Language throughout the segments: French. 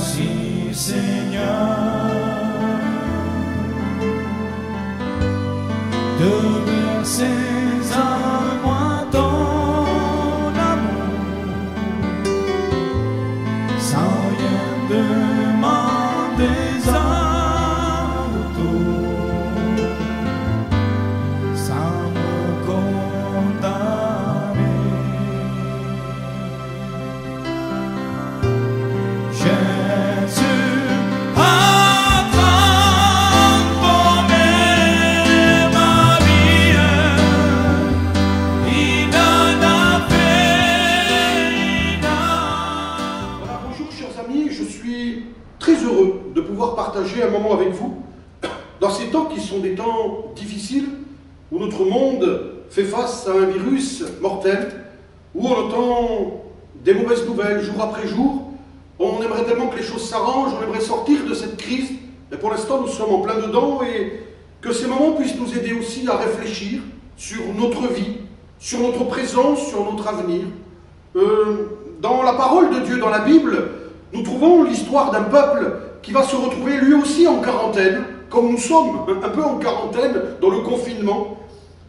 Merci Seigneur de verser à moi ton amour sans rien demander en retour, sans me condamner. Jésus a transformé ma vie, il en a fait une âme. Voilà, bonjour chers amis, je suis très heureux de pouvoir partager un moment avec vous dans ces temps qui sont des temps difficiles, où notre monde fait face à un virus mortel, où on entend des mauvaises nouvelles jour après jour. On aimerait tellement que les choses s'arrangent, on aimerait sortir de cette crise, mais pour l'instant nous sommes en plein dedans, et que ces moments puissent nous aider aussi à réfléchir sur notre vie, sur notre présent, sur notre avenir. Dans la parole de Dieu, dans la Bible, nous trouvons l'histoire d'un peuple qui va se retrouver lui aussi en quarantaine, comme nous sommes un peu en quarantaine dans le confinement,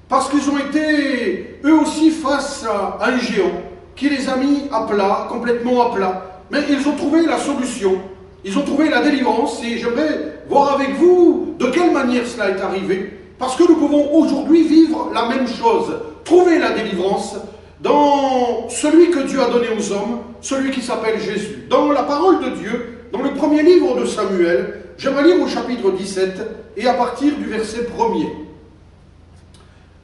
parce qu'ils ont été eux aussi face à un géant qui les a mis à plat, complètement à plat. Mais ils ont trouvé la solution, ils ont trouvé la délivrance, et j'aimerais voir avec vous de quelle manière cela est arrivé, parce que nous pouvons aujourd'hui vivre la même chose, trouver la délivrance dans celui que Dieu a donné aux hommes, celui qui s'appelle Jésus. Dans la parole de Dieu, dans le premier livre de Samuel, j'aimerais lire au chapitre 17 et à partir du verset 1er.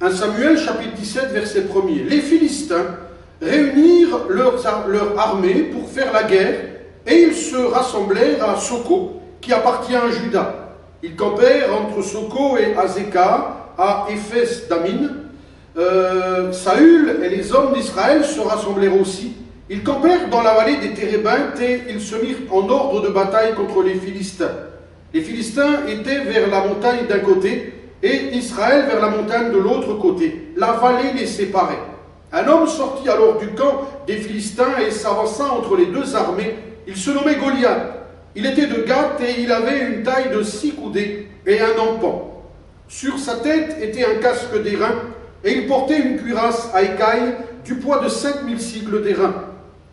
1 Samuel, chapitre 17, verset 1er. Les Philistins réunirent leur armée pour faire la guerre, et ils se rassemblèrent à Soko, qui appartient à Juda. Ils campèrent entre Soko et Azekah, à Éphès d'Amin. Saül et les hommes d'Israël se rassemblèrent aussi. Ils campèrent dans la vallée des Térébintes, et ils se mirent en ordre de bataille contre les Philistins. Les Philistins étaient vers la montagne d'un côté, et Israël vers la montagne de l'autre côté. La vallée les séparait. Un homme sortit alors du camp des Philistins et s'avança entre les deux armées. Il se nommait Goliath. Il était de Gath et il avait une taille de 6 coudées et un empan. Sur sa tête était un casque d'airain et il portait une cuirasse à écailles du poids de 5000 cycles d'airain.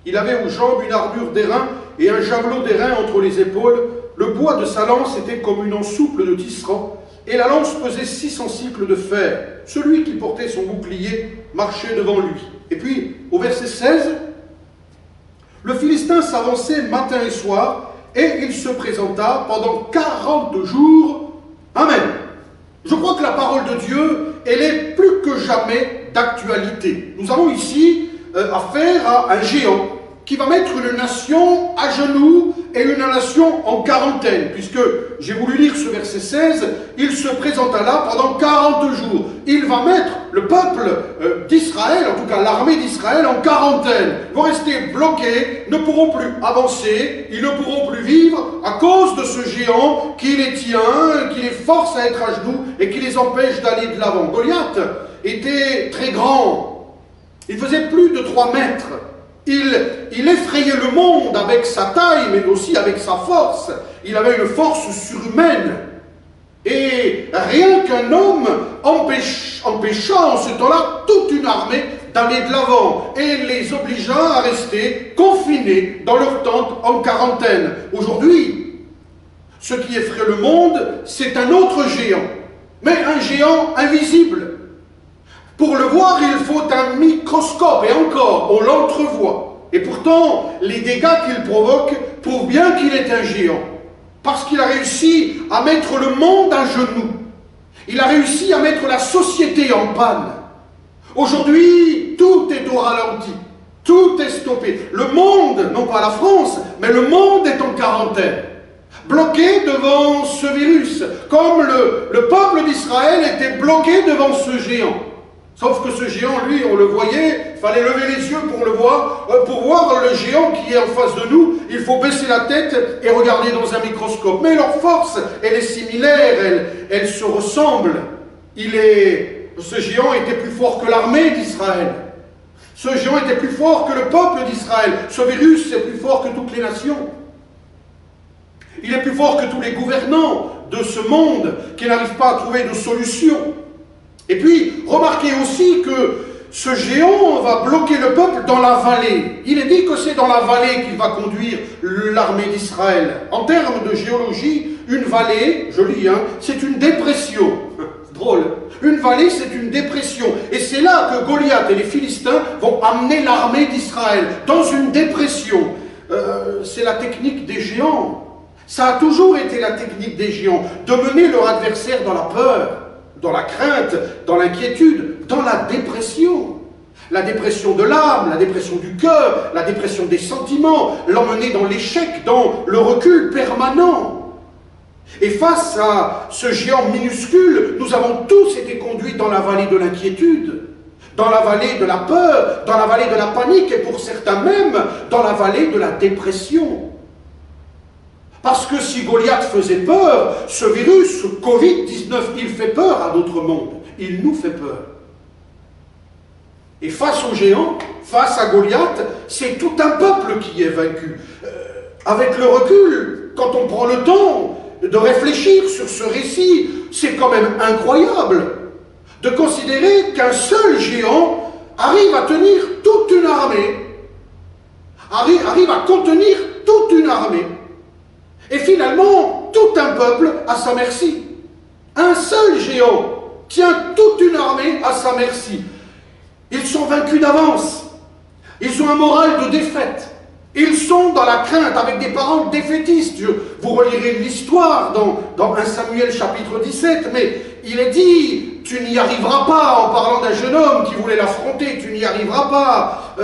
Il avait aux jambes une armure d'airain et un javelot d'airain entre les épaules. Le bois de sa lance était comme une ensouple de tisserand, et la lance pesait 600 cycles de fer. Celui qui portait son bouclier marchait devant lui. Et puis, au verset 16, le Philistin s'avançait matin et soir, et il se présenta pendant 40 jours. Amen. Je crois que la parole de Dieu, elle est plus que jamais d'actualité. Nous avons ici affaire à un géant qui va mettre une nation à genoux et une nation en quarantaine, puisque j'ai voulu lire ce verset 16, il se présenta là pendant 40 jours. Il va mettre le peuple d'Israël, en tout cas l'armée d'Israël, en quarantaine. Ils vont rester bloqués, ne pourront plus avancer, ils ne pourront plus vivre à cause de ce géant qui les tient, qui les force à être à genoux et qui les empêche d'aller de l'avant. Goliath était très grand, il faisait plus de 3 mètres. Il effrayait le monde avec sa taille, mais aussi avec sa force. Il avait une force surhumaine. Et rien qu'un homme empêcha en ce temps-là toute une armée d'aller de l'avant et les obligea à rester confinés dans leur tente en quarantaine. Aujourd'hui, ce qui effraie le monde, c'est un autre géant, mais un géant invisible. Pour le voir, il faut un microscope, et encore, on l'entrevoit. Et pourtant, les dégâts qu'il provoque prouvent bien qu'il est un géant. Parce qu'il a réussi à mettre le monde à genoux. Il a réussi à mettre la société en panne. Aujourd'hui, tout est au ralenti. Tout est stoppé. Le monde, non pas la France, mais le monde est en quarantaine. Bloqué devant ce virus. Comme le peuple d'Israël était bloqué devant ce géant. Sauf que ce géant, lui, on le voyait, il fallait lever les yeux pour le voir. Pour voir le géant qui est en face de nous, il faut baisser la tête et regarder dans un microscope. Mais leur force, elle est similaire, elle se ressemble. Ce géant était plus fort que l'armée d'Israël. Ce géant était plus fort que le peuple d'Israël. Ce virus est plus fort que toutes les nations. Il est plus fort que tous les gouvernants de ce monde qui n'arrivent pas à trouver de solution. Et puis, remarquez aussi que ce géant va bloquer le peuple dans la vallée. Il est dit que c'est dans la vallée qu'il va conduire l'armée d'Israël. En termes de géologie, une vallée, je lis, c'est une dépression. Drôle. Une vallée, c'est une dépression. Et c'est là que Goliath et les Philistins vont amener l'armée d'Israël, dans une dépression. C'est la technique des géants. Ça a toujours été la technique des géants, de mener leur adversaire dans la peur, dans la crainte, dans l'inquiétude, dans la dépression. La dépression de l'âme, la dépression du cœur, la dépression des sentiments, l'emmener dans l'échec, dans le recul permanent. Et face à ce géant minuscule, nous avons tous été conduits dans la vallée de l'inquiétude, dans la vallée de la peur, dans la vallée de la panique et pour certains même dans la vallée de la dépression. Parce que si Goliath faisait peur, ce virus, ce Covid-19, il fait peur à d'autres mondes. Il nous fait peur. Et face au géant, face à Goliath, c'est tout un peuple qui est vaincu. Avec le recul, quand on prend le temps de réfléchir sur ce récit, c'est quand même incroyable de considérer qu'un seul géant arrive à tenir toute une armée, arrive à contenir toute une armée. Et finalement, tout un peuple à sa merci. Un seul géant tient toute une armée à sa merci. Ils sont vaincus d'avance. Ils ont un moral de défaite. Ils sont dans la crainte, avec des paroles défaitistes. Vous relirez l'histoire dans 1 Samuel chapitre 17, mais il est dit, tu n'y arriveras pas, en parlant d'un jeune homme qui voulait l'affronter, tu n'y arriveras pas.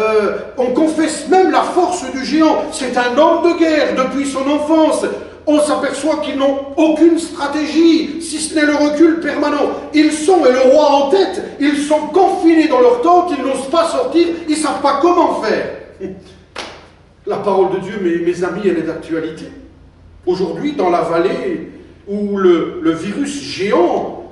On confesse même la force du géant. C'est un homme de guerre depuis son enfance. On s'aperçoit qu'ils n'ont aucune stratégie, si ce n'est le recul permanent. Ils sont, et le roi en tête, ils sont confinés dans leur tente, ils n'osent pas sortir, ils ne savent pas comment faire. La parole de Dieu, mes amis, elle est d'actualité. Aujourd'hui, dans la vallée où le virus géant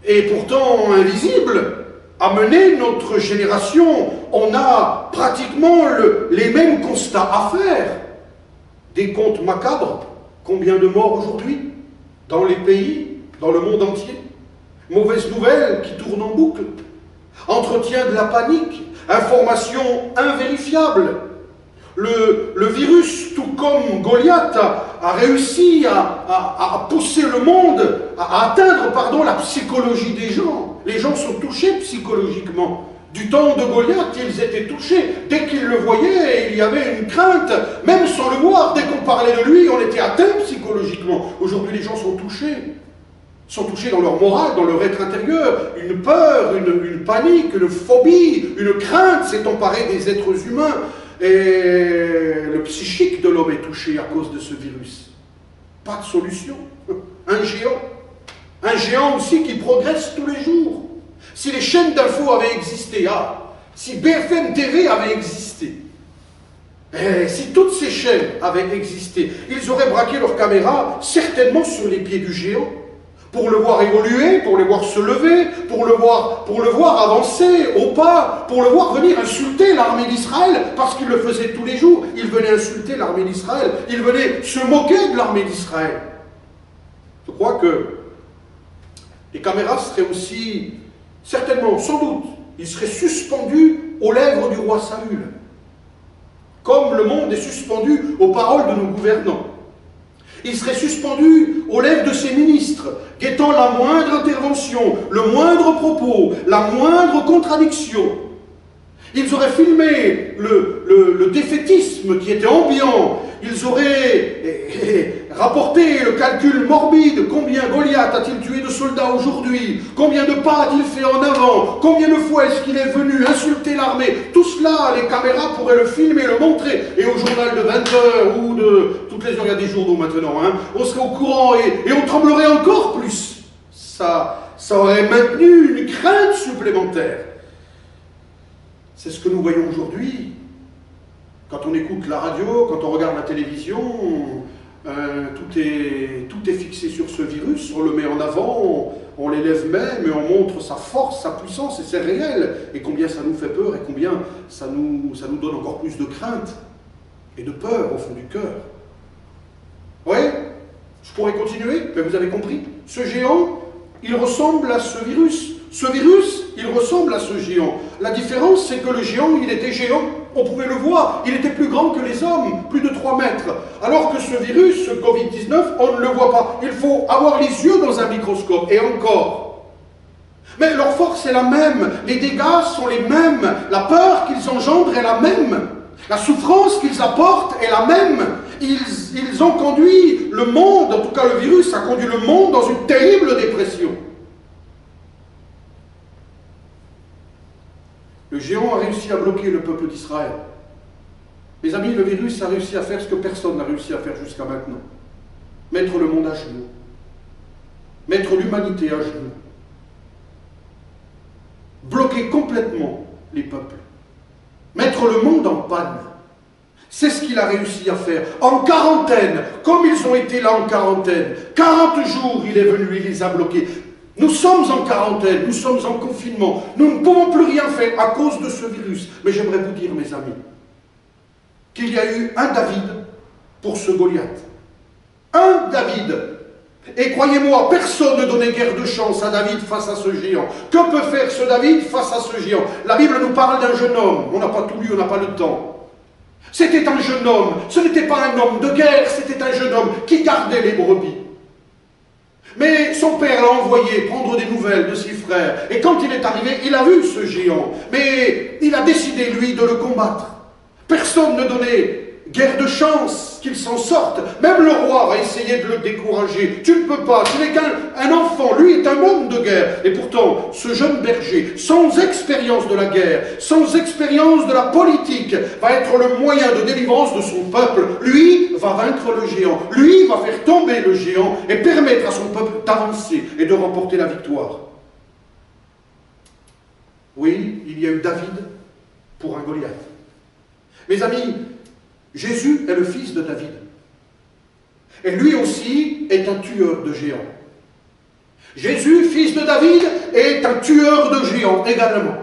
est pourtant invisible, a mené notre génération, on a pratiquement les mêmes constats à faire. Des comptes macabres. Combien de morts aujourd'hui dans les pays, dans le monde entier? Mauvaises nouvelles qui tournent en boucle. Entretien de la panique. Informations invérifiables. Le virus, tout comme Goliath, a réussi à pousser le monde, à atteindre la psychologie des gens. Les gens sont touchés psychologiquement. Du temps de Goliath, ils étaient touchés. Dès qu'ils le voyaient, il y avait une crainte. Même sans le voir, dès qu'on parlait de lui, on était atteint psychologiquement. Aujourd'hui, les gens sont touchés. Sont touchés dans leur morale, dans leur être intérieur. Une peur, une panique, une phobie, une crainte s'est emparée des êtres humains. Et le psychique de l'homme est touché à cause de ce virus. Pas de solution. Un géant. Un géant aussi qui progresse tous les jours. Si les chaînes d'infos avaient existé, si BFM TV avait existé, si toutes ces chaînes avaient existé, ils auraient braqué leurs caméras certainement sur les pieds du géant, pour le voir évoluer, pour le voir se lever, pour le voir avancer au pas, pour le voir venir insulter l'armée d'Israël, parce qu'il le faisait tous les jours. Il venait insulter l'armée d'Israël, il venait se moquer de l'armée d'Israël. Je crois que les caméras seraient aussi, certainement, sans doute, ils seraient suspendus aux lèvres du roi Saül, comme le monde est suspendu aux paroles de nos gouvernants. Il serait suspendu aux lèvres de ses ministres, guettant la moindre intervention, le moindre propos, la moindre contradiction. Ils auraient filmé le défaitisme qui était ambiant. Ils auraient rapporté le calcul morbide. Combien Goliath a-t-il tué de soldats aujourd'hui? Combien de pas a-t-il fait en avant? Combien de fois est-ce qu'il est venu insulter l'armée? Tout cela, les caméras pourraient le filmer, le montrer. Et au journal de 20h ou de toutes les heures, il y a des journaux maintenant, on serait au courant et on tremblerait encore plus. Ça aurait maintenu une crainte supplémentaire. C'est ce que nous voyons aujourd'hui. Quand on écoute la radio, quand on regarde la télévision, tout est fixé sur ce virus, on le met en avant, on l'élève même et on montre sa force, sa puissance, et c'est réel. Et combien ça nous fait peur et combien ça nous donne encore plus de crainte et de peur au fond du cœur. Oui, pourrais continuer, mais vous avez compris. Ce géant, il ressemble à ce virus. Ce virus, il ressemble à ce géant. La différence, c'est que le géant, il était géant. On pouvait le voir. Il était plus grand que les hommes, plus de 3 mètres. Alors que ce virus, ce Covid-19, on ne le voit pas. Il faut avoir les yeux dans un microscope. Et encore. Mais leur force est la même. Les dégâts sont les mêmes. La peur qu'ils engendrent est la même. La souffrance qu'ils apportent est la même. Ils ont conduit le monde, en tout cas le virus a conduit le monde dans une terrible dépression. Le géant a réussi à bloquer le peuple d'Israël. Mes amis, le virus a réussi à faire ce que personne n'a réussi à faire jusqu'à maintenant. Mettre le monde à genoux. Mettre l'humanité à genoux. Bloquer complètement les peuples. Mettre le monde en panne. C'est ce qu'il a réussi à faire. En quarantaine, comme ils ont été là en quarantaine, 40 jours il est venu, il les a bloqués. Nous sommes en quarantaine, nous sommes en confinement. Nous ne pouvons plus rien faire à cause de ce virus. Mais j'aimerais vous dire, mes amis, qu'il y a eu un David pour ce Goliath. Un David. Et croyez-moi, personne ne donnait guère de chance à David face à ce géant. Que peut faire ce David face à ce géant? La Bible nous parle d'un jeune homme. On n'a pas tout lu, on n'a pas le temps. C'était un jeune homme. Ce n'était pas un homme de guerre, c'était un jeune homme qui gardait les brebis. Mais son père l'a envoyé prendre des nouvelles de ses frères. Et quand il est arrivé, il a vu ce géant. Mais il a décidé, lui, de le combattre. Personne ne donnait guère de chance qu'il s'en sorte. Même le roi va essayer de le décourager. Tu ne peux pas, tu n'es qu'un enfant. Lui est un homme de guerre. Et pourtant, ce jeune berger, sans expérience de la guerre, sans expérience de la politique, va être le moyen de délivrance de son peuple. Lui va vaincre le géant. Lui va faire tomber le géant et permettre à son peuple d'avancer et de remporter la victoire. Oui, il y a eu David pour un Goliath. Mes amis, Jésus est le fils de David. Et lui aussi est un tueur de géants. Jésus, fils de David, est un tueur de géants également.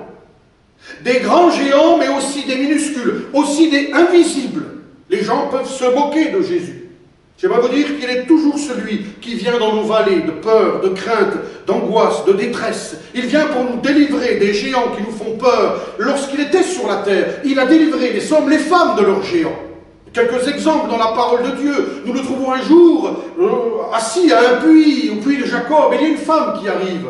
Des grands géants, mais aussi des minuscules, aussi des invisibles. Les gens peuvent se moquer de Jésus. J'aimerais vous dire qu'il est toujours celui qui vient dans nos vallées de peur, de crainte, d'angoisse, de détresse. Il vient pour nous délivrer des géants qui nous font peur. Lorsqu'il était sur la terre, il a délivré les hommes, les femmes de leurs géants. Quelques exemples dans la parole de Dieu. Nous le trouvons un jour assis à un puits, au puits de Jacob. Et il y a une femme qui arrive.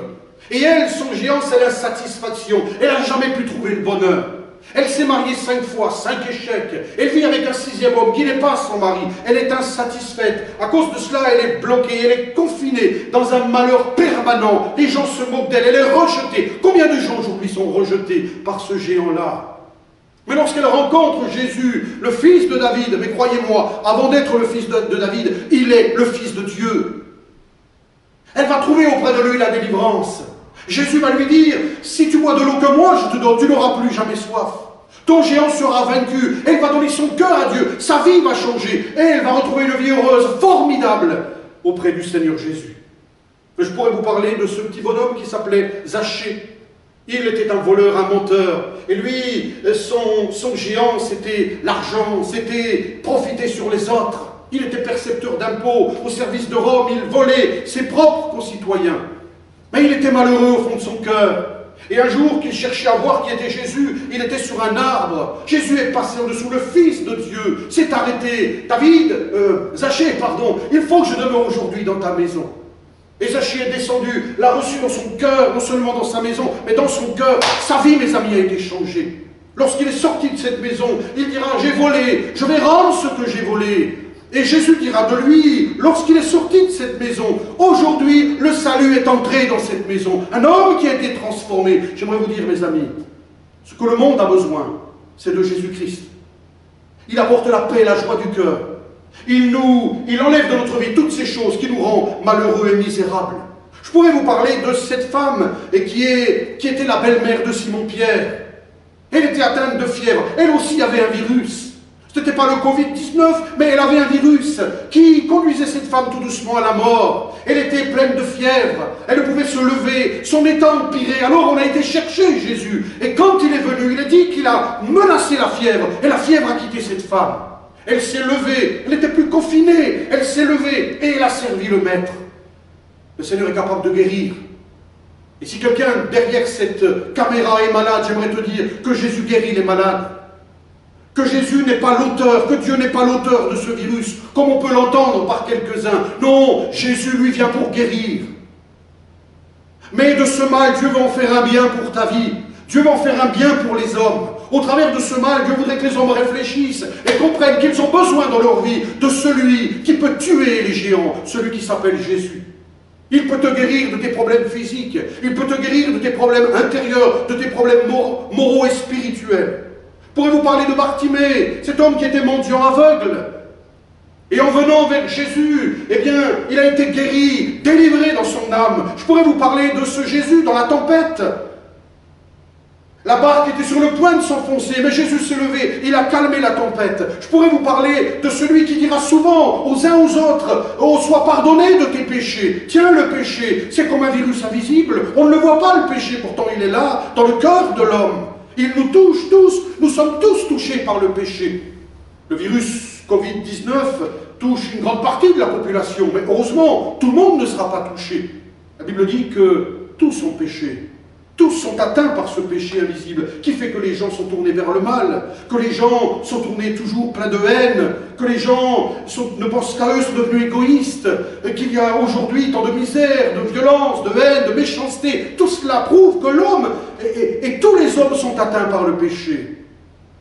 Et elle, son géant, c'est l'insatisfaction. Elle n'a jamais pu trouver le bonheur. Elle s'est mariée 5 fois, 5 échecs. Elle vit avec un 6e homme qui n'est pas son mari. Elle est insatisfaite. À cause de cela, elle est bloquée, elle est confinée dans un malheur permanent. Les gens se moquent d'elle, elle est rejetée. Combien de gens aujourd'hui sont rejetés par ce géant-là? Mais lorsqu'elle rencontre Jésus, le fils de David, mais croyez-moi, avant d'être le fils de David, il est le fils de Dieu. Elle va trouver auprès de lui la délivrance. Jésus va lui dire, si tu bois de l'eau que moi je te donne, tu n'auras plus jamais soif. Ton géant sera vaincu. Elle va donner son cœur à Dieu. Sa vie va changer. Et elle va retrouver une vie heureuse, formidable, auprès du Seigneur Jésus. Je pourrais vous parler de ce petit bonhomme qui s'appelait Zachée. Il était un voleur, un menteur. Et lui, son géant, c'était l'argent, c'était profiter sur les autres. Il était percepteur d'impôts au service de Rome. Il volait ses propres concitoyens. Mais il était malheureux au fond de son cœur. Et un jour qu'il cherchait à voir qui était Jésus, il était sur un arbre. Jésus est passé en dessous, le Fils de Dieu s'est arrêté. Zachée, il faut que je demeure aujourd'hui dans ta maison. Et Zachée est descendu, l'a reçu dans son cœur, non seulement dans sa maison, mais dans son cœur. Sa vie, mes amis, a été changée. Lorsqu'il est sorti de cette maison, il dira, j'ai volé, je vais rendre ce que j'ai volé. Et Jésus dira de lui, lorsqu'il est sorti de cette maison, aujourd'hui, le salut est entré dans cette maison. Un homme qui a été transformé. J'aimerais vous dire, mes amis, ce que le monde a besoin, c'est de Jésus-Christ. Il apporte la paix et la joie du cœur. Il enlève de notre vie toutes ces choses qui nous rendent malheureux et misérables. Je pourrais vous parler de cette femme qui était la belle-mère de Simon-Pierre. Elle était atteinte de fièvre. Elle aussi avait un virus. Ce n'était pas le Covid-19, mais elle avait un virus qui conduisait cette femme tout doucement à la mort. Elle était pleine de fièvre, elle ne pouvait se lever, son état empirait. Alors on a été chercher Jésus. Et quand il est venu, il est dit qu'il a menacé la fièvre. Et la fièvre a quitté cette femme. Elle s'est levée, elle n'était plus confinée, elle s'est levée et elle a servi le Maître. Le Seigneur est capable de guérir. Et si quelqu'un derrière cette caméra est malade, j'aimerais te dire que Jésus guérit les malades. Que Jésus n'est pas l'auteur, que Dieu n'est pas l'auteur de ce virus, comme on peut l'entendre par quelques-uns. Non, Jésus lui vient pour guérir. Mais de ce mal, Dieu va en faire un bien pour ta vie. Dieu va en faire un bien pour les hommes. Au travers de ce mal, Dieu voudrait que les hommes réfléchissent et comprennent qu'ils ont besoin dans leur vie de celui qui peut tuer les géants, celui qui s'appelle Jésus. Il peut te guérir de tes problèmes physiques, il peut te guérir de tes problèmes intérieurs, de tes problèmes moraux et spirituels. Pourrais-vous parler de Bartimée, cet homme qui était mendiant aveugle? Et en venant vers Jésus, eh bien, il a été guéri, délivré dans son âme. Je pourrais vous parler de ce Jésus dans la tempête. La barque était sur le point de s'enfoncer, mais Jésus s'est levé, il a calmé la tempête. Je pourrais vous parler de celui qui dira souvent aux uns aux autres, « Oh, sois pardonné de tes péchés ». Tiens, le péché, c'est comme un virus invisible. On ne le voit pas, le péché, pourtant il est là, dans le cœur de l'homme. Il nous touche tous, nous sommes tous touchés par le péché. Le virus Covid-19 touche une grande partie de la population, mais heureusement, tout le monde ne sera pas touché. La Bible dit que tous ont péché. Tous sont atteints par ce péché invisible qui fait que les gens sont tournés vers le mal, que les gens sont tournés toujours pleins de haine, que les gens ne pensent qu'à eux, sont devenus égoïstes, qu'il y a aujourd'hui tant de misère, de violence, de haine, de méchanceté. Tout cela prouve que l'homme et tous les hommes sont atteints par le péché.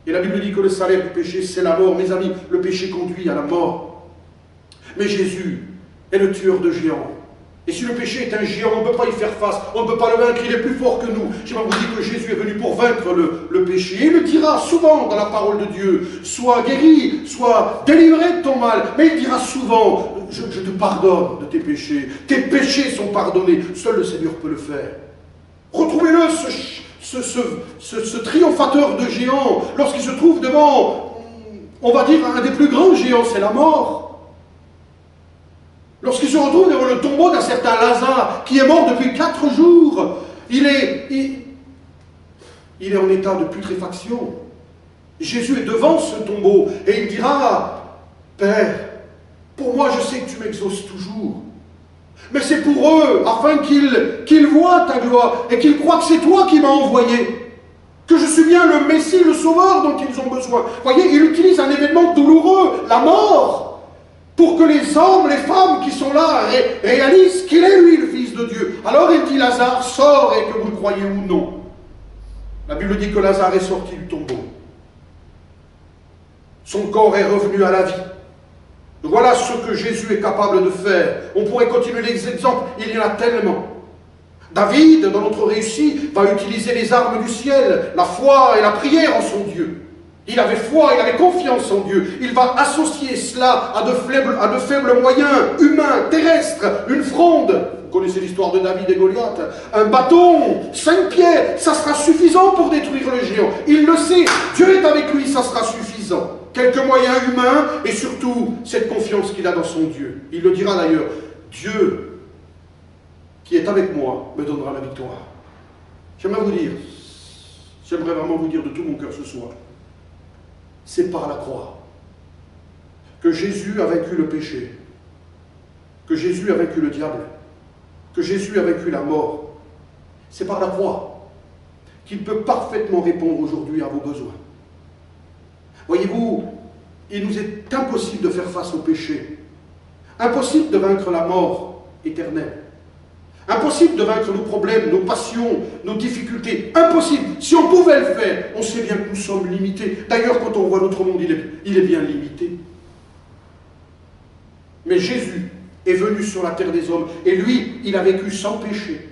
Et la Bible dit que le salaire du péché, c'est la mort. Mes amis, le péché conduit à la mort. Mais Jésus est le tueur de géants. Et si le péché est un géant, on ne peut pas y faire face, on ne peut pas le vaincre, il est plus fort que nous. Je vais vous dire que Jésus est venu pour vaincre le péché. Et il le dira souvent dans la parole de Dieu, sois guéri, sois délivré de ton mal. Mais il dira souvent, je te pardonne de tes péchés sont pardonnés. Seul le Seigneur peut le faire. Retrouvez-le, ce triomphateur de géants, lorsqu'il se trouve devant, on va dire, un des plus grands géants, c'est la mort. Lorsqu'il se retrouve devant le tombeau d'un certain Lazare, qui est mort depuis 4 jours, il est en état de putréfaction. Jésus est devant ce tombeau, et il dira, « Père, pour moi je sais que tu m'exauces toujours, mais c'est pour eux, afin qu'ils voient ta gloire, et qu'ils croient que c'est toi qui m'as envoyé, que je suis bien le Messie, le Sauveur dont ils ont besoin. » Vous voyez, il utilise un événement douloureux, la mort, pour que les hommes, les femmes qui sont là réalisent qu'il est lui le Fils de Dieu. Alors il dit, Lazare, sors, et que vous le croyez ou non. La Bible dit que Lazare est sorti du tombeau. Son corps est revenu à la vie. Voilà ce que Jésus est capable de faire. On pourrait continuer les exemples, il y en a tellement. David, dans notre récit, va utiliser les armes du ciel, la foi et la prière en son Dieu. Il avait foi, il avait confiance en Dieu. Il va associer cela à de faibles moyens humains, terrestres, une fronde. Vous connaissez l'histoire de David et Goliath. Un bâton, 5 pierres, ça sera suffisant pour détruire le géant. Il le sait, Dieu est avec lui, ça sera suffisant. Quelques moyens humains et surtout cette confiance qu'il a dans son Dieu. Il le dira d'ailleurs, Dieu qui est avec moi me donnera la victoire. J'aimerais vraiment vous dire de tout mon cœur ce soir, c'est par la croix que Jésus a vaincu le péché, que Jésus a vaincu le diable, que Jésus a vaincu la mort. C'est par la croix qu'il peut parfaitement répondre aujourd'hui à vos besoins. Voyez-vous, il nous est impossible de faire face au péché, impossible de vaincre la mort éternelle, impossible de vaincre nos problèmes, nos passions, nos difficultés, impossible. Si on pouvait le faire, on sait bien que nous sommes limités. D'ailleurs, quand on voit notre monde, il est bien limité. Mais Jésus est venu sur la terre des hommes, et lui, il a vécu sans péché.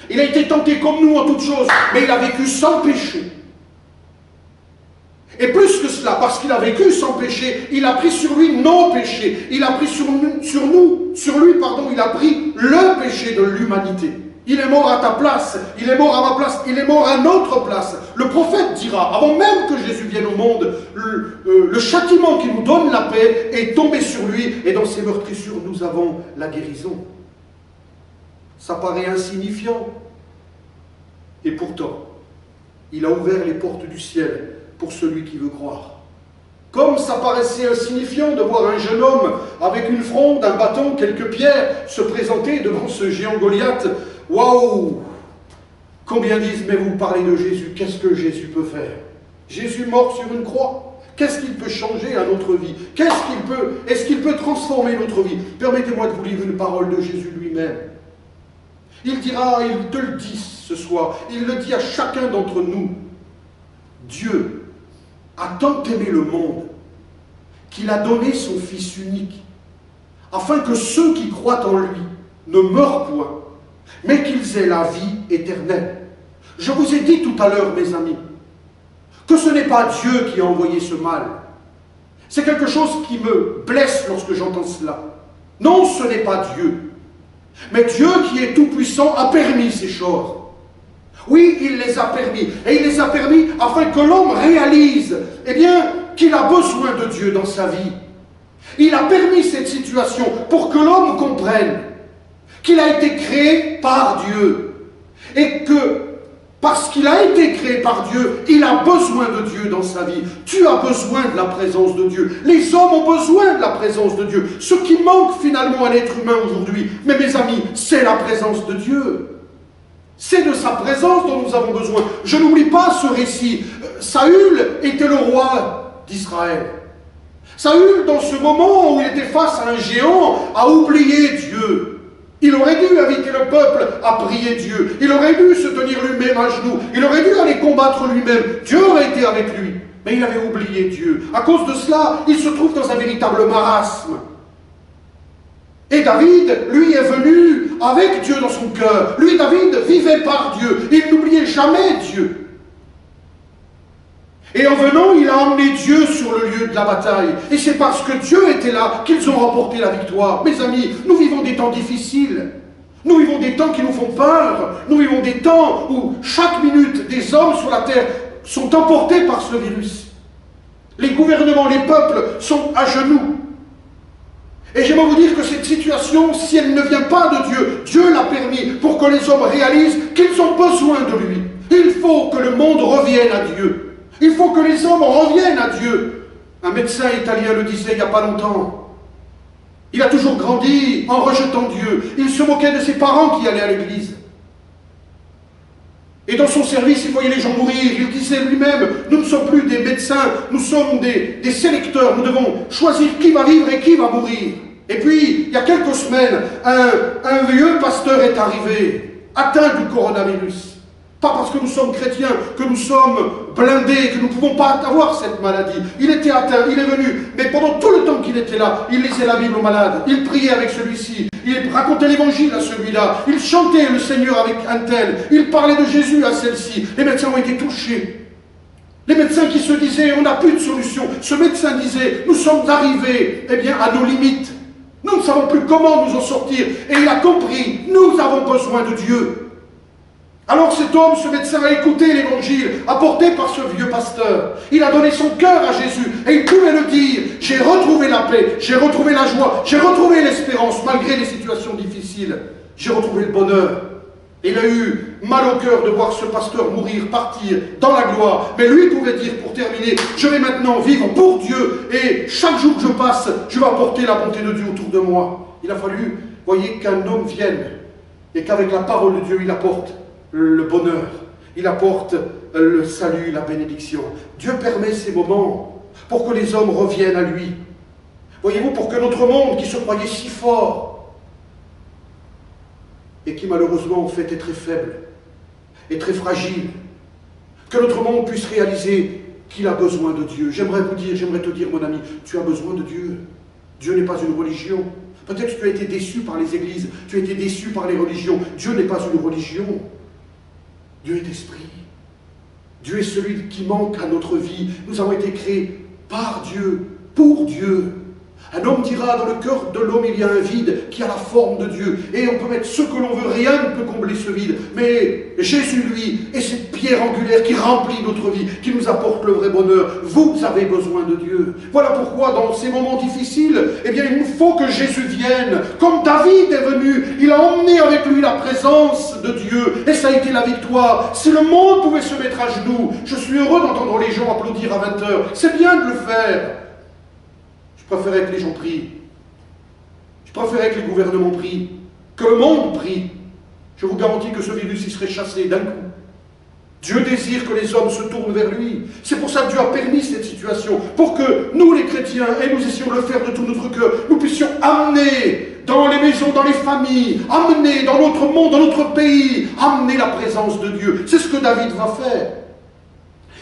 Il a été tenté comme nous en toutes choses, mais il a vécu sans péché. Et plus que cela, parce qu'il a vécu sans péché, il a pris sur lui nos péchés. Il a pris sur lui, il a pris le péché de l'humanité. Il est mort à ta place, il est mort à ma place, il est mort à notre place. Le prophète dira, avant même que Jésus vienne au monde, le châtiment qui nous donne la paix est tombé sur lui, et dans ses meurtrissures, nous avons la guérison. Ça paraît insignifiant. Et pourtant, il a ouvert les portes du ciel pour celui qui veut croire. Comme ça paraissait insignifiant de voir un jeune homme avec une fronde, un bâton, quelques pierres se présenter devant ce géant Goliath, waouh! Combien disent, mais vous parlez de Jésus, qu'est-ce que Jésus peut faire? Jésus mort sur une croix, qu'est-ce qu'il peut changer à notre vie? Est-ce qu'il peut transformer notre vie? Permettez-moi de vous lire une parole de Jésus lui-même. Il dira, il te le dit ce soir, il le dit à chacun d'entre nous, Dieu a tant aimé le monde qu'il a donné son Fils unique, afin que ceux qui croient en lui ne meurent point, mais qu'ils aient la vie éternelle. Je vous ai dit tout à l'heure, mes amis, que ce n'est pas Dieu qui a envoyé ce mal. C'est quelque chose qui me blesse lorsque j'entends cela. Non, ce n'est pas Dieu. Mais Dieu qui est tout-puissant a permis ces choses. Oui, il les a permis. Et il les a permis afin que l'homme réalise, eh bien, qu'il a besoin de Dieu dans sa vie. Il a permis cette situation pour que l'homme comprenne qu'il a été créé par Dieu. Et que, parce qu'il a été créé par Dieu, il a besoin de Dieu dans sa vie. Tu as besoin de la présence de Dieu. Les hommes ont besoin de la présence de Dieu. Ce qui manque finalement à l'être humain aujourd'hui, mais mes amis, c'est la présence de Dieu. C'est de sa présence dont nous avons besoin. Je n'oublie pas ce récit. Saül était le roi d'Israël. Saül, dans ce moment où il était face à un géant, a oublié Dieu. Il aurait dû inviter le peuple à prier Dieu. Il aurait dû se tenir lui-même à genoux. Il aurait dû aller combattre lui-même. Dieu aurait été avec lui. Mais il avait oublié Dieu. À cause de cela, il se trouve dans un véritable marasme. Et David, lui, est venu avec Dieu dans son cœur. Lui, David, vivait par Dieu. Il n'oubliait jamais Dieu. Et en venant, il a emmené Dieu sur le lieu de la bataille. Et c'est parce que Dieu était là qu'ils ont remporté la victoire. Mes amis, nous vivons des temps difficiles. Nous vivons des temps qui nous font peur. Nous vivons des temps où chaque minute, des hommes sur la terre sont emportés par ce virus. Les gouvernements, les peuples sont à genoux. Et j'aimerais vous dire que cette situation, si elle ne vient pas de Dieu, Dieu l'a permis pour que les hommes réalisent qu'ils ont besoin de lui. Il faut que le monde revienne à Dieu. Il faut que les hommes reviennent à Dieu. Un médecin italien le disait il n'y a pas longtemps. Il a toujours grandi en rejetant Dieu. Il se moquait de ses parents qui allaient à l'église. Et dans son service, il voyait les gens mourir. Il disait lui-même, nous ne sommes plus des médecins, nous sommes des sélecteurs. Nous devons choisir qui va vivre et qui va mourir. Et puis, il y a quelques semaines, un vieux pasteur est arrivé, atteint du coronavirus. Pas parce que nous sommes chrétiens, que nous sommes blindés, que nous ne pouvons pas avoir cette maladie. Il était atteint, il est venu, mais pendant tout le temps qu'il était là, il lisait la Bible aux malades, il priait avec celui-ci, il racontait l'évangile à celui-là, il chantait le Seigneur avec un tel, il parlait de Jésus à celle-ci. Les médecins ont été touchés. Les médecins qui se disaient, on n'a plus de solution. Ce médecin disait, nous sommes arrivés, eh bien, à nos limites. Nous ne savons plus comment nous en sortir. Et il a compris, nous avons besoin de Dieu. Alors cet homme, ce médecin, a écouté l'évangile apporté par ce vieux pasteur. Il a donné son cœur à Jésus et il pouvait le dire. J'ai retrouvé la paix, j'ai retrouvé la joie, j'ai retrouvé l'espérance malgré les situations difficiles. J'ai retrouvé le bonheur. Il a eu mal au cœur de voir ce pasteur mourir, partir dans la gloire. Mais lui pouvait dire, pour terminer, je vais maintenant vivre pour Dieu et chaque jour que je passe, je vais apporter la bonté de Dieu autour de moi. Il a fallu, voyez, qu'un homme vienne et qu'avec la parole de Dieu, il apporte le bonheur, il apporte le salut, la bénédiction. Dieu permet ces moments pour que les hommes reviennent à lui. Voyez-vous, pour que notre monde, qui se croyait si fort, et qui malheureusement en fait est très faible, et très fragile, que notre monde puisse réaliser qu'il a besoin de Dieu. J'aimerais te dire, mon ami, tu as besoin de Dieu. Dieu n'est pas une religion. Peut-être que tu as été déçu par les églises, tu as été déçu par les religions. Dieu n'est pas une religion. Dieu est esprit. Dieu est celui qui manque à notre vie. Nous avons été créés par Dieu, pour Dieu. Un homme dira, dans le cœur de l'homme, il y a un vide qui a la forme de Dieu. Et on peut mettre ce que l'on veut, rien ne peut combler ce vide. Mais Jésus, lui, est cette pierre angulaire qui remplit notre vie, qui nous apporte le vrai bonheur. Vous avez besoin de Dieu. Voilà pourquoi, dans ces moments difficiles, eh bien, il nous faut que Jésus vienne. Comme David est venu, il a emmené avec lui la présence de Dieu. Et ça a été la victoire. Si le monde pouvait se mettre à genoux, je suis heureux d'entendre les gens applaudir à 20 h. C'est bien de le faire. préférais que les gens prient. Je préférais que les gouvernements prient, que le monde prie. Je vous garantis que ce virus, il serait chassé d'un coup. Dieu désire que les hommes se tournent vers lui. C'est pour ça que Dieu a permis cette situation, pour que nous, les chrétiens, et nous essayons de le faire de tout notre cœur, nous puissions amener dans les maisons, dans les familles, amener dans notre monde, dans notre pays, amener la présence de Dieu. C'est ce que David va faire.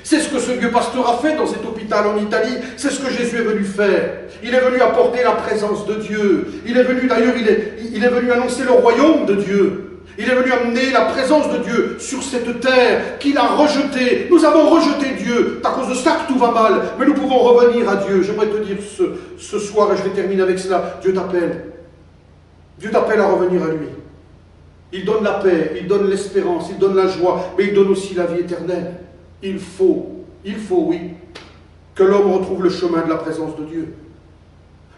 C'est ce que ce vieux pasteur a fait dans cet hôpital en Italie. C'est ce que Jésus est venu faire. Il est venu apporter la présence de Dieu. Il est venu, d'ailleurs, il est venu annoncer le royaume de Dieu. Il est venu amener la présence de Dieu sur cette terre qu'il a rejetée. Nous avons rejeté Dieu. C'est à cause de ça que tout va mal. Mais nous pouvons revenir à Dieu. J'aimerais te dire ce soir, et je vais terminer avec cela, Dieu t'appelle. Dieu t'appelle à revenir à lui. Il donne la paix, il donne l'espérance, il donne la joie, mais il donne aussi la vie éternelle. Il faut, oui, que l'homme retrouve le chemin de la présence de Dieu.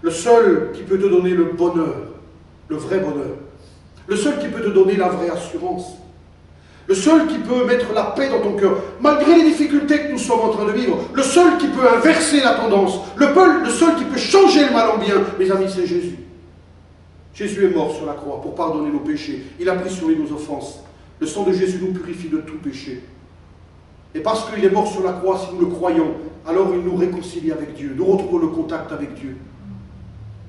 Le seul qui peut te donner le bonheur, le vrai bonheur, le seul qui peut te donner la vraie assurance, le seul qui peut mettre la paix dans ton cœur, malgré les difficultés que nous sommes en train de vivre, le seul qui peut inverser la tendance, le seul qui peut changer le mal en bien, mes amis, c'est Jésus. Jésus est mort sur la croix pour pardonner nos péchés. Il a pris sur lui nos offenses. Le sang de Jésus nous purifie de tout péché. Et parce qu'il est mort sur la croix, si nous le croyons, alors il nous réconcilie avec Dieu. Nous retrouvons le contact avec Dieu.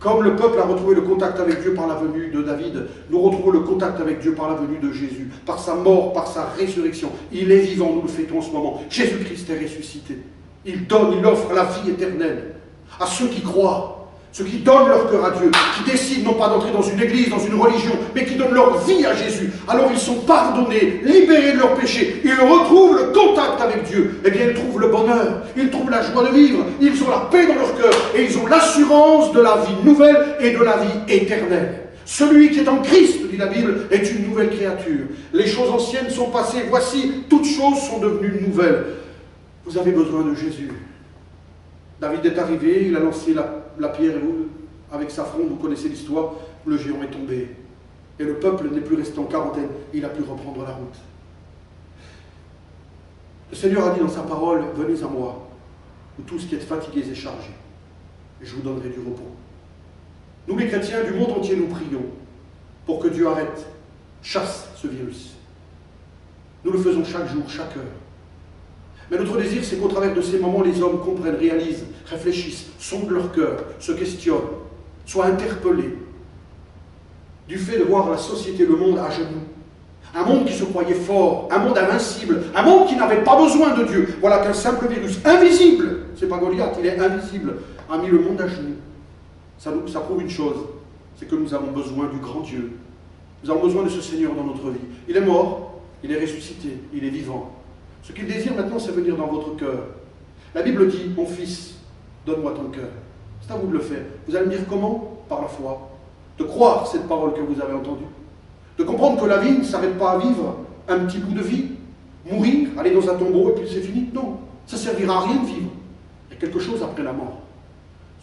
Comme le peuple a retrouvé le contact avec Dieu par la venue de David, nous retrouvons le contact avec Dieu par la venue de Jésus, par sa mort, par sa résurrection. Il est vivant, nous le fêtons en ce moment. Jésus-Christ est ressuscité. Il donne, il offre la vie éternelle à ceux qui croient. Ceux qui donnent leur cœur à Dieu, qui décident non pas d'entrer dans une église, dans une religion, mais qui donnent leur vie à Jésus, alors ils sont pardonnés, libérés de leurs péchés, ils retrouvent le contact avec Dieu, eh bien ils trouvent le bonheur, ils trouvent la joie de vivre, ils ont la paix dans leur cœur, et ils ont l'assurance de la vie nouvelle et de la vie éternelle. Celui qui est en Christ, dit la Bible, est une nouvelle créature. Les choses anciennes sont passées, voici, toutes choses sont devenues nouvelles. Vous avez besoin de Jésus. David est arrivé, il a lancé la pierre avec sa fronde, vous connaissez l'histoire, le géant est tombé. Et le peuple n'est plus resté en quarantaine, il a pu reprendre la route. Le Seigneur a dit dans sa parole, venez à moi, vous tous qui êtes fatigués et chargés, et je vous donnerai du repos. Nous les chrétiens du monde entier, nous prions pour que Dieu arrête, chasse ce virus. Nous le faisons chaque jour, chaque heure. Mais notre désir, c'est qu'au travers de ces moments, les hommes comprennent, réalisent, réfléchissent, sondent leur cœur, se questionnent, soient interpellés du fait de voir la société, le monde à genoux. Un monde qui se croyait fort, un monde invincible, un monde qui n'avait pas besoin de Dieu. Voilà qu'un simple virus invisible, c'est pas Goliath, il est invisible, a mis le monde à genoux. Ça prouve une chose, c'est que nous avons besoin du grand Dieu. Nous avons besoin de ce Seigneur dans notre vie. Il est mort, il est ressuscité, il est vivant. Ce qu'il désire maintenant, c'est venir dans votre cœur. La Bible dit, mon fils, donne-moi ton cœur. C'est à vous de le faire. Vous allez me dire comment? Par la foi. De croire cette parole que vous avez entendue. De comprendre que la vie ne s'arrête pas à vivre un petit bout de vie. Mourir, aller dans un tombeau et puis c'est fini. Non, ça ne servira à rien de vivre. Il y a quelque chose après la mort.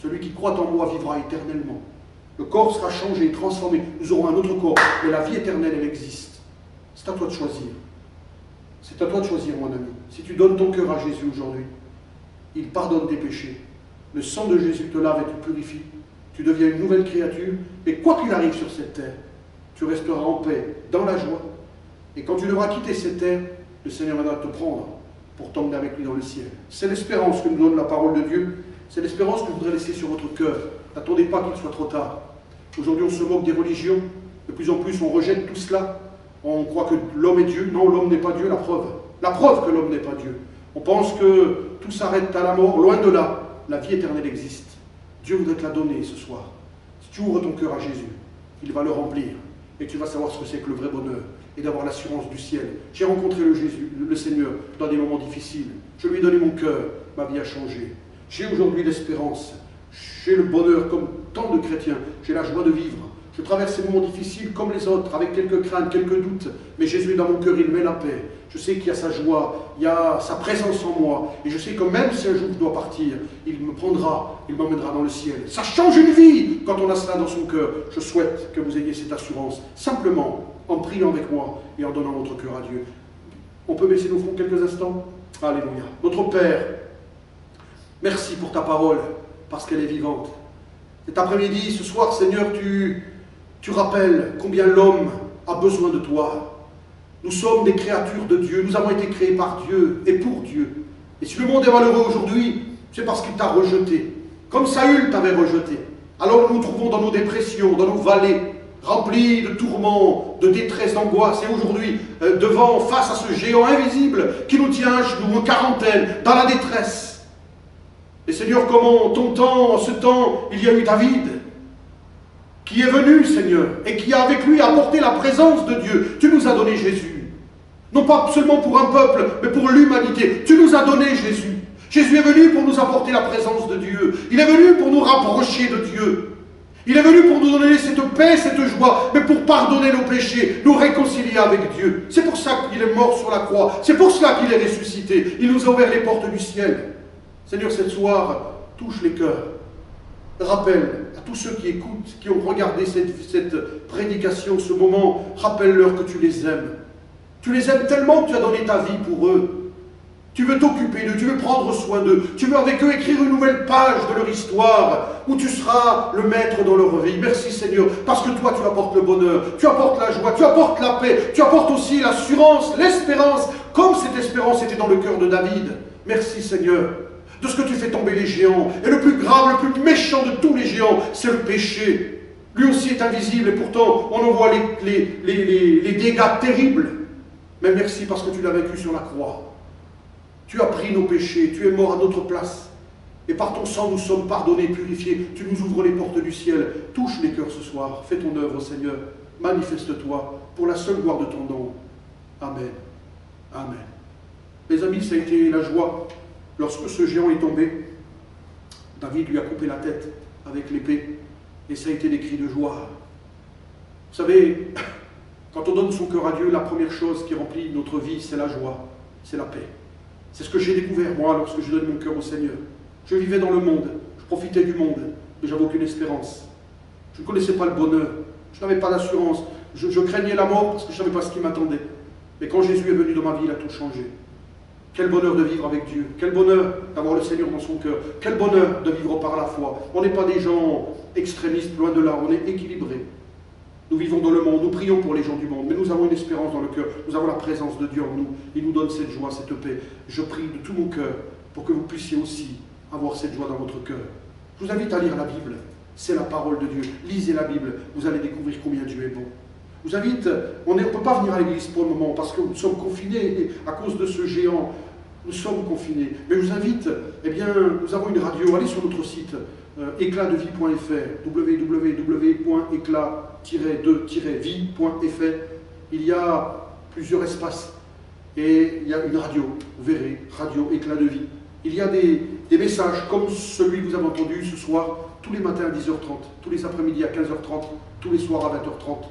Celui qui croit en moi vivra éternellement. Le corps sera changé, transformé. Nous aurons un autre corps. Mais la vie éternelle, elle existe. C'est à toi de choisir. C'est à toi de choisir, mon ami. Si tu donnes ton cœur à Jésus aujourd'hui, il pardonne tes péchés. Le sang de Jésus te lave et te purifie. Tu deviens une nouvelle créature. Et quoi qu'il arrive sur cette terre, tu resteras en paix, dans la joie. Et quand tu devras quitter cette terre, le Seigneur viendra te prendre pour t'emmener avec lui dans le ciel. C'est l'espérance que nous donne la parole de Dieu. C'est l'espérance que je voudrais laisser sur votre cœur. N'attendez pas qu'il soit trop tard. Aujourd'hui, on se moque des religions. De plus en plus, on rejette tout cela. On croit que l'homme est Dieu. Non, l'homme n'est pas Dieu, la preuve. La preuve que l'homme n'est pas Dieu. On pense que tout s'arrête à la mort. Loin de là, la vie éternelle existe. Dieu voudrait te la donner ce soir. Si tu ouvres ton cœur à Jésus, il va le remplir. Et tu vas savoir ce que c'est que le vrai bonheur. Et d'avoir l'assurance du ciel. J'ai rencontré le Seigneur dans des moments difficiles. Je lui ai donné mon cœur. Ma vie a changé. J'ai aujourd'hui l'espérance. J'ai le bonheur comme tant de chrétiens. J'ai la joie de vivre. Je traverse ces moments difficiles comme les autres, avec quelques craintes, quelques doutes. Mais Jésus est dans mon cœur, il met la paix. Je sais qu'il y a sa joie, il y a sa présence en moi. Et je sais que même si un jour je dois partir, il me prendra, il m'emmènera dans le ciel. Ça change une vie quand on a cela dans son cœur. Je souhaite que vous ayez cette assurance, simplement en priant avec moi et en donnant votre cœur à Dieu. On peut baisser nos fronts quelques instants? Alléluia. Notre Père, merci pour ta parole, parce qu'elle est vivante. Cet après-midi, ce soir, Seigneur, tu rappelles combien l'homme a besoin de toi. Nous sommes des créatures de Dieu, nous avons été créés par Dieu et pour Dieu. Et si le monde est malheureux aujourd'hui, c'est parce qu'il t'a rejeté, comme Saül t'avait rejeté. Alors nous nous trouvons dans nos dépressions, dans nos vallées, remplies de tourments, de détresse, d'angoisse. Et aujourd'hui, face à ce géant invisible qui nous tient à genoux, en quarantaine, dans la détresse. Et Seigneur, comment en ce temps, il y a eu David, qui est venu, Seigneur, et qui a avec lui apporté la présence de Dieu. Tu nous as donné Jésus. Non pas seulement pour un peuple, mais pour l'humanité. Tu nous as donné Jésus. Jésus est venu pour nous apporter la présence de Dieu. Il est venu pour nous rapprocher de Dieu. Il est venu pour nous donner cette paix, cette joie, mais pour pardonner nos péchés, nous réconcilier avec Dieu. C'est pour ça qu'il est mort sur la croix. C'est pour cela qu'il est ressuscité. Il nous a ouvert les portes du ciel. Seigneur, cette soir, touche les cœurs. Rappelle à tous ceux qui écoutent, qui ont regardé cette prédication, ce moment, rappelle-leur que tu les aimes. Tu les aimes tellement que tu as donné ta vie pour eux. Tu veux t'occuper d'eux, tu veux prendre soin d'eux, tu veux avec eux écrire une nouvelle page de leur histoire où tu seras le maître dans leur vie. Merci Seigneur, parce que toi tu apportes le bonheur, tu apportes la joie, tu apportes la paix, tu apportes aussi l'assurance, l'espérance, comme cette espérance était dans le cœur de David. Merci Seigneur de ce que tu fais tomber les géants. Et le plus grave, le plus méchant de tous les géants, c'est le péché. Lui aussi est invisible et pourtant on en voit les dégâts terribles. Mais merci parce que tu l'as vaincu sur la croix. Tu as pris nos péchés, tu es mort à notre place. Et par ton sang, nous sommes pardonnés, purifiés. Tu nous ouvres les portes du ciel. Touche les cœurs ce soir. Fais ton œuvre, Seigneur. Manifeste-toi pour la seule gloire de ton nom. Amen. Amen. Mes amis, ça a été la joie. Lorsque ce géant est tombé, David lui a coupé la tête avec l'épée. Et ça a été des cris de joie. Vous savez, quand on donne son cœur à Dieu, la première chose qui remplit notre vie, c'est la joie, c'est la paix. C'est ce que j'ai découvert, moi, lorsque je donne mon cœur au Seigneur. Je vivais dans le monde, je profitais du monde, mais j'avais aucune espérance. Je ne connaissais pas le bonheur, je n'avais pas d'assurance, je craignais la mort parce que je ne savais pas ce qui m'attendait. Mais quand Jésus est venu dans ma vie, il a tout changé. Quel bonheur de vivre avec Dieu, quel bonheur d'avoir le Seigneur dans son cœur, quel bonheur de vivre par la foi. On n'est pas des gens extrémistes, loin de là, on est équilibrés. Nous vivons dans le monde, nous prions pour les gens du monde, mais nous avons une espérance dans le cœur, nous avons la présence de Dieu en nous. Il nous donne cette joie, cette paix. Je prie de tout mon cœur pour que vous puissiez aussi avoir cette joie dans votre cœur. Je vous invite à lire la Bible, c'est la parole de Dieu. Lisez la Bible, vous allez découvrir combien Dieu est bon. Je vous invite, on ne peut pas venir à l'église pour le moment parce que nous sommes confinés à cause de ce géant. Nous sommes confinés. Mais je vous invite, eh bien, nous avons une radio, allez sur notre site éclatdevie.fr, www.éclat-de-vie.fr. Il y a plusieurs espaces et il y a une radio, vous verrez, radio Éclat de vie. Il y a des messages comme celui que vous avez entendu ce soir, tous les matins à 10h30, tous les après-midi à 15h30, tous les soirs à 20h30.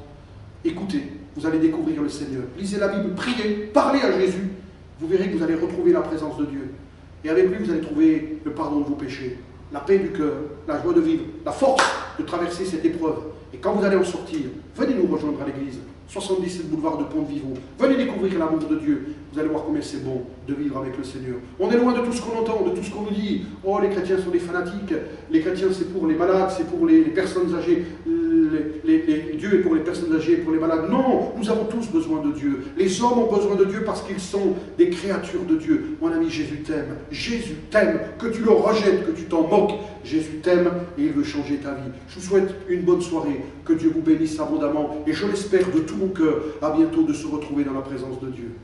Écoutez, vous allez découvrir le Seigneur. Lisez la Bible, priez, parlez à Jésus. Vous verrez que vous allez retrouver la présence de Dieu. Et avec lui, vous allez trouver le pardon de vos péchés, la paix du cœur, la joie de vivre, la force de traverser cette épreuve. Et quand vous allez en sortir, venez nous rejoindre à l'église, 77 boulevard de Pont-de-Vivron. Venez découvrir l'amour de Dieu. Vous allez voir combien c'est bon de vivre avec le Seigneur. On est loin de tout ce qu'on entend, de tout ce qu'on nous dit. Oh, les chrétiens sont des fanatiques. Les chrétiens, c'est pour les malades, c'est pour les personnes âgées. Dieu est pour les personnes âgées et pour les malades. Non, nous avons tous besoin de Dieu. Les hommes ont besoin de Dieu parce qu'ils sont des créatures de Dieu. Mon ami, Jésus t'aime. Jésus t'aime. Que tu le rejettes, que tu t'en moques. Jésus t'aime et il veut changer ta vie. Je vous souhaite une bonne soirée. Que Dieu vous bénisse abondamment. Et je l'espère de tout mon cœur. À bientôt de se retrouver dans la présence de Dieu.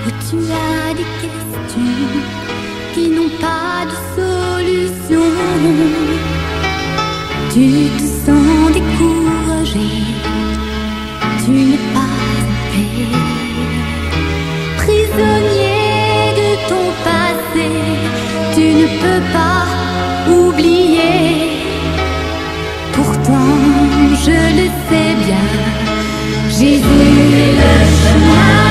où tu as des questions qui n'ont pas de solution. Tu te sens découragé, tu n'es pas en paix, prisonnier de ton passé, tu ne peux pas oublier. Pourtant, je le sais bien, Jésus est le chemin.